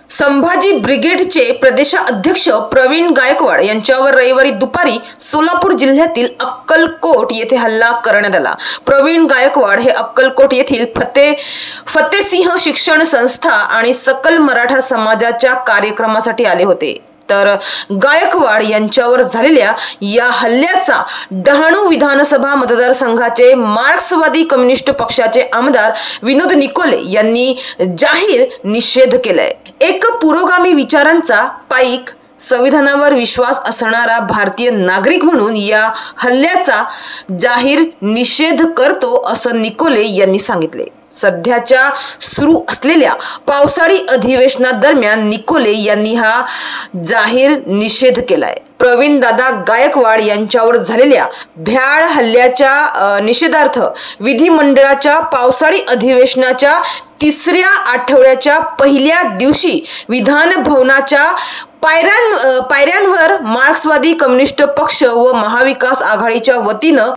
संभाजी ब्रिगेडचे प्रदेशाध्यक्ष प्रवीण गायकवाड यांच्यावर रविवारी दुपारी सोलापूर जिल्ह्यातील अक्कलकोट येथे हल्ला करण्यात आला। प्रवीण गायकवाड हे अक्कलकोट येथील फतेसिंह शिक्षण संस्था आणि सकल मराठा समाजाच्या कार्यक्रमासाठी आले होते। तर गायकवाड यांच्यावर झालेल्या या हल्ल्याचा डहाणू विधानसभा मतदारसंघाचे मार्क्सवादी कम्युनिस्ट पक्षाचे आमदार विनोद निकोले यांनी जाहीर निषेध केलाय। एक पुरोगामी विचारांचा पाईक संविधानावर विश्वास असणारा भारतीय नागरिक म्हणून या हल्ल्याचा जाहीर निषेध करतो असं निकोले यांनी सांगितले। सध्याच्या सुरू असलेल्या पावसाळी अधिवेशनादरम्यान निकोले यांनी हा जाहीर निषेध केलाय। प्रवीण दादा गायकवाड यांच्यावर झालेल्या भ्याड हल्ल्याच्या निषेधार्थ विधिमंडळाच्या पावसाळी अधिवेशनाच्या तिसऱ्या आठवड्याच्या पहिल्या दिवशी विधान भवनाच्या पायऱ्यांवर मार्क्सवादी कम्युनिस्ट पक्ष व महाविकास आघाडीच्या वतीनं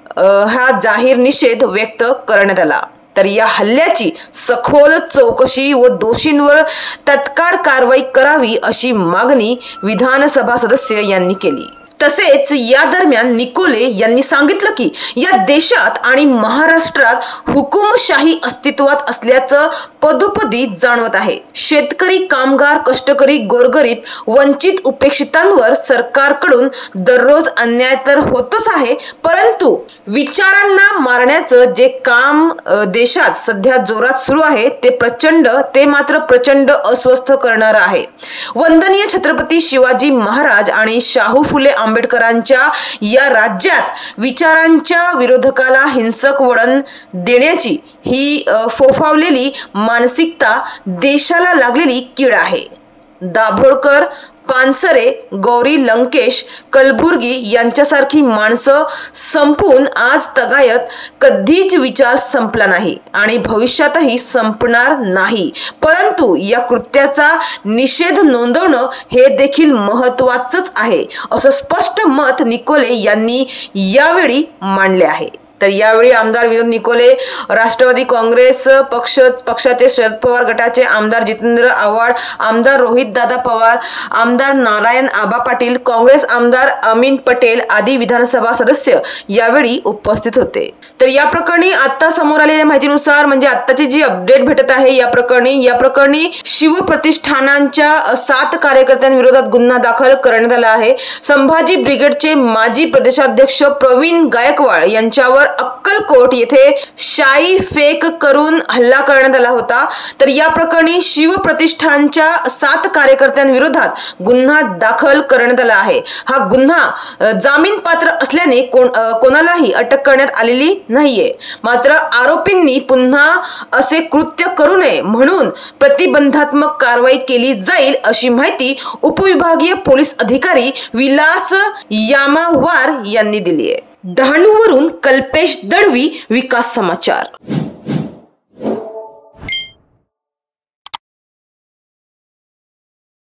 हा जाहीर निषेध व्यक्त करण्यात आला। तर या हल्ल्याची सखोल चौकशी व दोषींवर तत्काळ कारवाई करावी अशी मागणी विधानसभा सदस्य यांनी केली। तसेच या दरम्यान निकोले यांनी सांगितलं की या देशात आणि महाराष्ट्रात हुकुमशाही अस्तित्वात असल्याचं पदोपदी जाणवत आहे। शेतकरी, कामगार, कष्टकरी, गोरगरीब, वंचित, उपेक्षितांवर सरकारकडून दररोज अन्याय तर होतच आहे, परंतु विचारांना मारण्याचं जे काम देशात सध्या जोरात सुरू आहे ते मात्र प्रचंड अस्वस्थ करणारं आहे। वंदनीय छत्रपती शिवाजी महाराज आणि शाहू फुले आंबेडकरांच्या या राज्यात विचारांच्या विरोधकाला हिंसक वळण देण्याची ही फोफावलेली मानसिकता देशाला लागलेली कीड आहे। दाभोळकर, पानसरे, गौरी लंकेश, कलबुर्गी यांच्यासारखी माणसं संपून आज तगायत कधीच विचार संपला नाही आणि भविष्यातही संपणार नाही, परंतु या कृत्याचा निषेध नोंदवणं हे देखील महत्त्वाचंच आहे असं स्पष्ट मत निकोले यांनी यावेळी मांडले आहे। तर यावेळी आमदार विनोद निकोले, राष्ट्रवादी काँग्रेस पक्षाचे शरद पवार गटाचे आमदार जितेंद्र आव्हाड, आमदार रोहित दादा पवार, आमदार नारायण आबा पाटील, काँग्रेस आमदार अमीन पटेल आदी विधानसभा सदस्य यावेळी उपस्थित होते। तर या प्रकरणी आता समोर आलेल्या माहितीनुसार म्हणजे आताची जी अपडेट भेटत आहे या प्रकरणी शिवप्रतिष्ठानांच्या 7 कार्यकर्त्यांविरोधात गुन्हा दाखल करण्यात आला आहे। संभाजी ब्रिगेडचे माजी प्रदेशाध्यक्ष प्रवीण गायकवाड यांच्यावर अक्कलकोट येथे शाई फेक करून हल्ला करण्यात आला होता। तर या प्रकरणी शिवप्रतिष्ठानच्या 7 कार्यकर्त्यांविरोधात गुन्हा दाखल करण्यात आला आहे। हा गुन्हा जामीन पात्र असल्याने कोणालाही अटक करण्यात आलेली नाहीये, मात्र आरोपींनी पुन्हा असे कृत्य करू नये म्हणून प्रतिबंधात्मक कारवाई केली जाईल अशी माहिती उपविभागीय पोलीस अधिकारी विलास यामावार यांनी दिली आहे। डहाणूवरून कल्पेश दळवी, विकास समाचार।